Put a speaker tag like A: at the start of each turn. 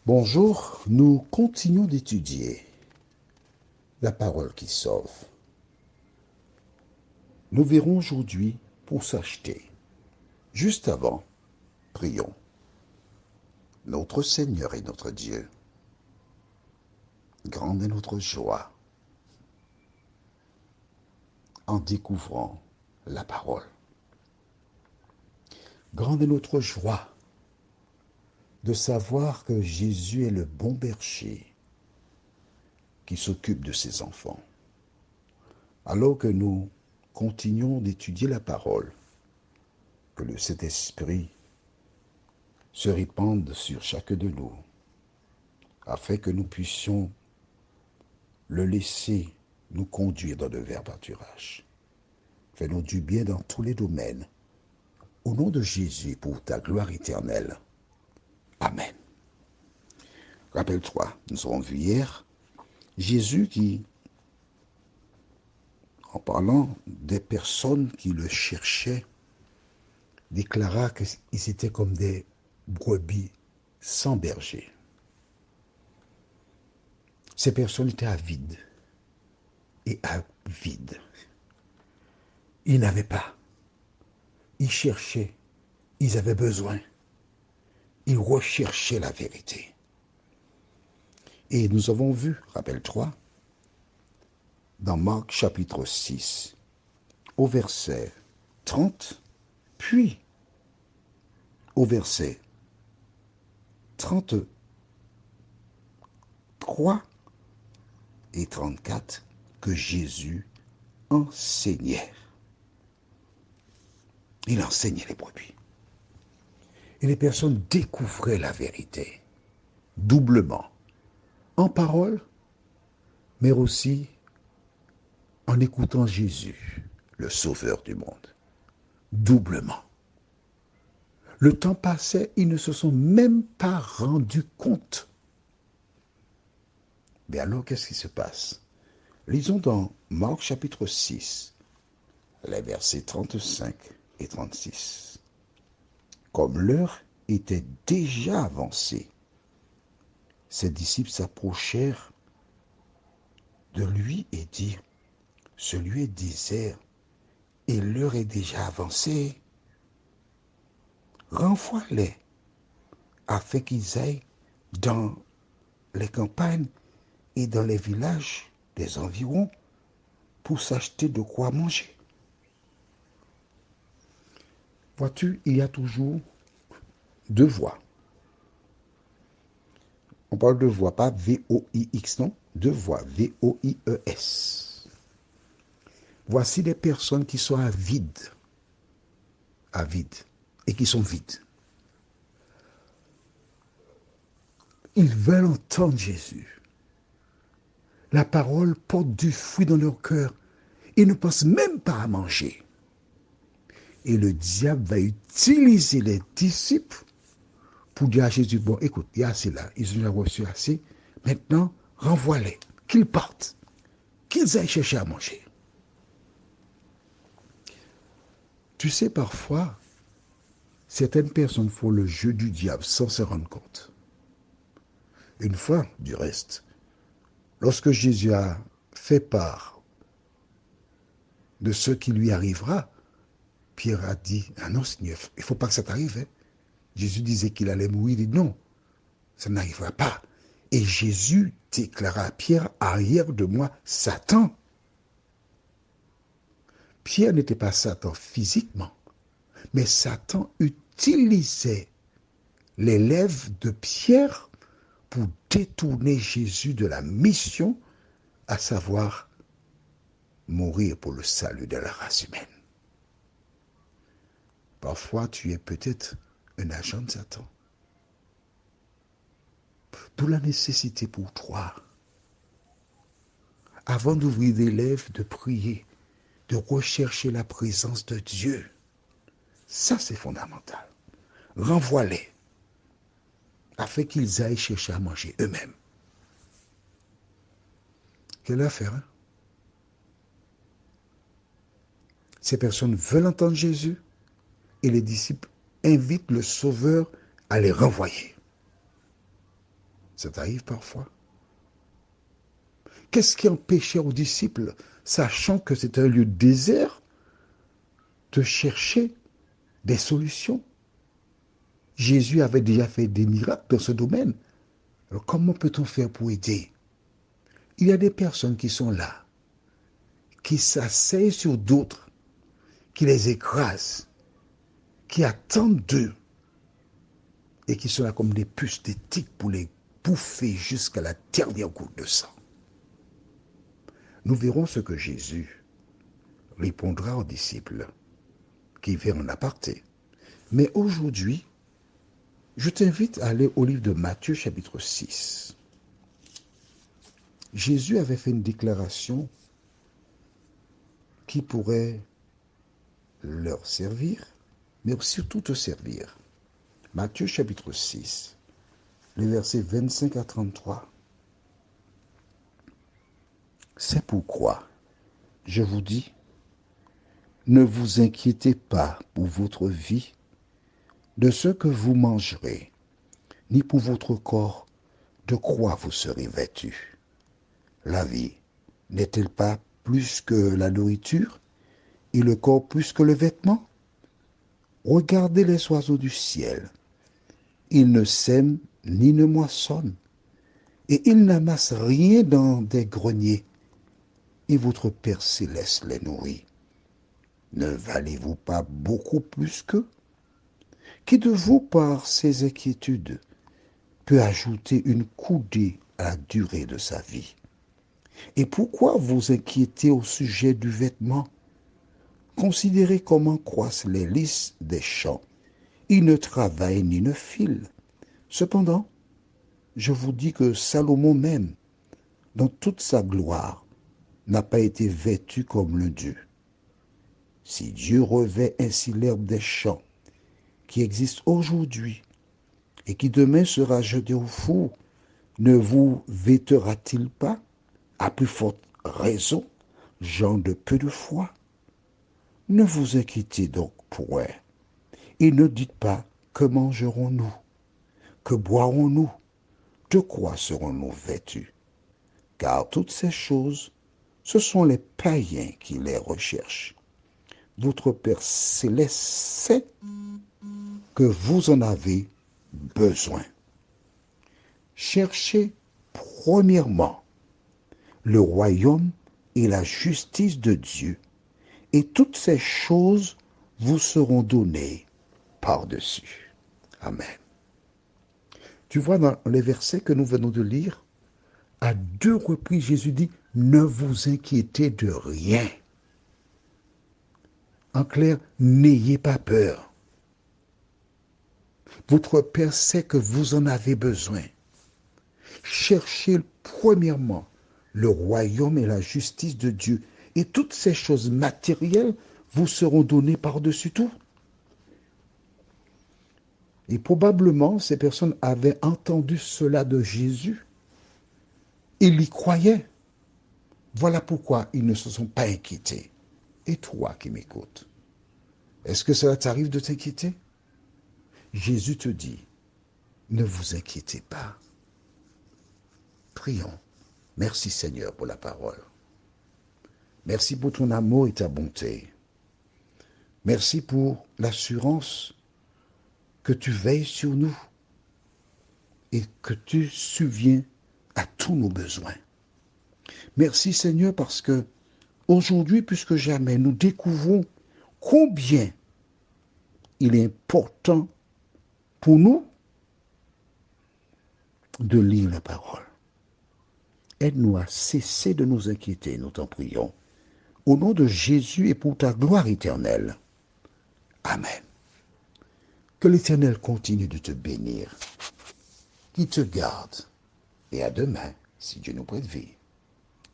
A: Bonjour, nous continuons d'étudier la parole qui sauve. Nous verrons aujourd'hui pour s'acheter. Juste avant, prions. Notre Seigneur et notre Dieu, grande est notre joie en découvrant la parole. Grande est notre joie de savoir que Jésus est le bon berger qui s'occupe de ses enfants. Alors que nous continuons d'étudier la parole, que le Saint-Esprit se répande sur chacun de nous, afin que nous puissions le laisser nous conduire dans de verts pâturages. Fais-nous du bien dans tous les domaines. Au nom de Jésus, pour ta gloire éternelle. Amen. Rappelle-toi, nous avons vu hier Jésus qui, en parlant des personnes qui le cherchaient, déclara qu'ils étaient comme des brebis sans berger. Ces personnes étaient avides et avides. Ils n'avaient pas. Ils cherchaient. Ils avaient besoin. Ils recherchaient la vérité. Et nous avons vu, rappelle-toi, dans Marc chapitre 6, au verset 30, puis au verset 33 et 34, que Jésus enseignait. Il enseignait les brebis. Et les personnes découvraient la vérité, doublement, en parole, mais aussi en écoutant Jésus, le Sauveur du monde, doublement. Le temps passait, ils ne se sont même pas rendus compte. Mais alors, qu'est-ce qui se passe? Lisons dans Marc chapitre 6, les versets 35 et 36. Comme l'heure était déjà avancée, ses disciples s'approchèrent de lui et dirent, « Ce lieu est désert et l'heure est déjà avancée. Renvoie-les afin qu'ils aillent dans les campagnes et dans les villages des environs pour s'acheter de quoi manger. » Vois-tu, il y a toujours deux voies. On parle de voix, pas V-O-I-X, non, deux voix, V-O-I-E-S. Voici des personnes qui sont avides, et qui sont vides. Ils veulent entendre Jésus. La parole porte du fruit dans leur cœur. Ils ne pensent même pas à manger. Et le diable va utiliser les disciples pour dire à Jésus, bon, écoute, il y a assez là, ils ont reçu assez, maintenant, renvoie-les, qu'ils partent, qu'ils aillent chercher à manger. Tu sais, parfois, certaines personnes font le jeu du diable sans se rendre compte. Une fois, du reste, lorsque Jésus a fait part de ce qui lui arrivera, Pierre a dit, ah non Seigneur, il ne faut pas que ça t'arrive. Hein. Jésus disait qu'il allait mourir, il dit non, ça n'arrivera pas. Et Jésus déclara à Pierre, arrière de moi, Satan. Pierre n'était pas Satan physiquement, mais Satan utilisait les lèvres de Pierre pour détourner Jésus de la mission, à savoir mourir pour le salut de la race humaine. Parfois, tu es peut-être un agent de Satan. D'où la nécessité pour toi, avant d'ouvrir des lèvres, de prier, de rechercher la présence de Dieu. Ça, c'est fondamental. Renvoie-les, afin qu'ils aillent chercher à manger eux-mêmes. Quelle affaire, hein? Ces personnes veulent entendre Jésus et les disciples invitent le Sauveur à les renvoyer. Ça t'arrive parfois? Qu'est-ce qui empêchait aux disciples, sachant que c'est un lieu désert, de chercher des solutions? Jésus avait déjà fait des miracles dans ce domaine. Alors comment peut-on faire pour aider? Il y a des personnes qui sont là, qui s'asseyent sur d'autres, qui les écrasent, qui attendent d'eux et qui sont là comme des puces, des tiques pour les bouffer jusqu'à la dernière goutte de sang. Nous verrons ce que Jésus répondra aux disciples qui viennent en aparté. Mais aujourd'hui, je t'invite à aller au livre de Matthieu chapitre 6. Jésus avait fait une déclaration qui pourrait leur servir, mais surtout te servir. Matthieu chapitre 6, les versets 25 à 33. C'est pourquoi, je vous dis, ne vous inquiétez pas pour votre vie, de ce que vous mangerez, ni pour votre corps, de quoi vous serez vêtus. La vie n'est-elle pas plus que la nourriture, et le corps plus que le vêtement? Regardez les oiseaux du ciel. Ils ne sèment ni ne moissonnent, et ils n'amassent rien dans des greniers, et votre Père céleste les nourrit. Ne valez-vous pas beaucoup plus qu'eux? Qui de vous, par ses inquiétudes, peut ajouter une coudée à la durée de sa vie? Et pourquoi vous inquiétez au sujet du vêtement? Considérez comment croissent les lys des champs. Ils ne travaillent ni ne filent. Cependant, je vous dis que Salomon même, dans toute sa gloire, n'a pas été vêtu comme l'un d'eux. Si Dieu revêt ainsi l'herbe des champs, qui existe aujourd'hui, et qui demain sera jeté au four, ne vous vêtera-t-il pas, à plus forte raison, gens de peu de foi? Ne vous inquiétez donc point, et ne dites pas, que mangerons-nous? Que boirons-nous? De quoi serons-nous vêtus? Car toutes ces choses, ce sont les païens qui les recherchent. Votre Père céleste sait que vous en avez besoin. Cherchez premièrement le royaume et la justice de Dieu, et toutes ces choses vous seront données par-dessus. Amen. Tu vois, dans les versets que nous venons de lire, à 2 reprises, Jésus dit, ne vous inquiétez de rien. En clair, n'ayez pas peur. Votre Père sait que vous en avez besoin. Cherchez premièrement le royaume et la justice de Dieu, et toutes ces choses matérielles vous seront données par-dessus tout. Et probablement, ces personnes avaient entendu cela de Jésus. Ils y croyaient. Voilà pourquoi ils ne se sont pas inquiétés. Et toi qui m'écoutes, est-ce que cela t'arrive de t'inquiéter? Jésus te dit, ne vous inquiétez pas. Prions. Merci Seigneur pour la parole. Merci pour ton amour et ta bonté. Merci pour l'assurance que tu veilles sur nous et que tu subviens à tous nos besoins. Merci Seigneur parce que aujourd'hui, plus que jamais, nous découvrons combien il est important pour nous de lire la parole. Aide-nous à cesser de nous inquiéter, nous t'en prions. Au nom de Jésus et pour ta gloire éternelle. Amen. Que l'Éternel continue de te bénir, qu'il te garde, et à demain, si Dieu nous prête vie.